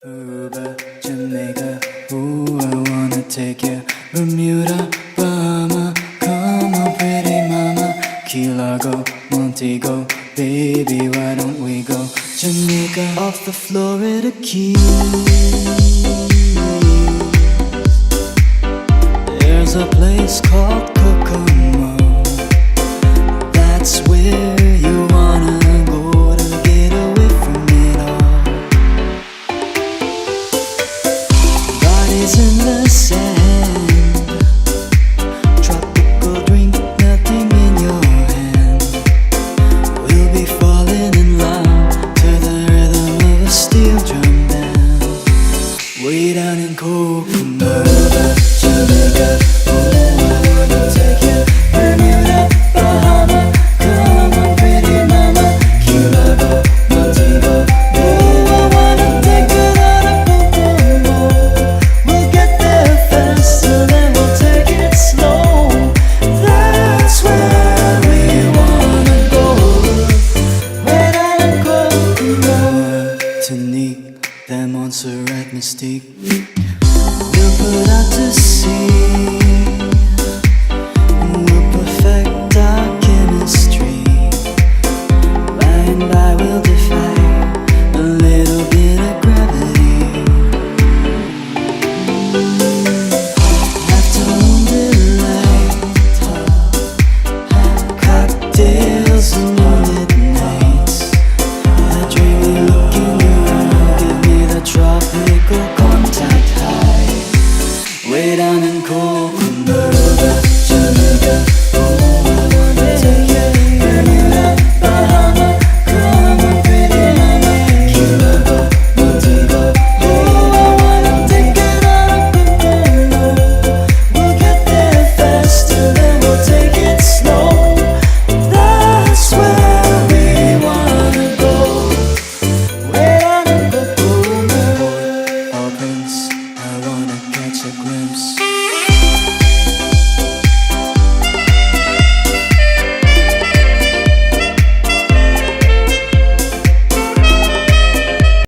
Aruba, Jamaica, ooh, I wanna take you. Bermuda, Bahama, come on pretty mama. Key Largo, Montego, baby, why don't we go? Jamaica, off the Florida Keys. There's a place called Kokomo. That's where you wanna go to get away from it all. Bodies in the sand, tropical drink, nothing in your hand. We'll be falling in love to the rhythm of a steel drum band. Way down in Kokomo, Jamaica, oh, I wanna take you. Bermuda, Bahama, come on pretty mama. Key Largo, Montego, oh, I wanna take you down to Kokomo. We'll get there fast and then we'll take it slow. That's where we wanna go. Way down in Kokomo, Martinique, that Montserrat mystique. We'll put out to sea. We'll perfect our chemistry. By and by we'll defy a little bit of gravity. Afternoon delight, cocktails and moonlit nights. That dreamy look in your eye, give me the tropical contact high. Way down in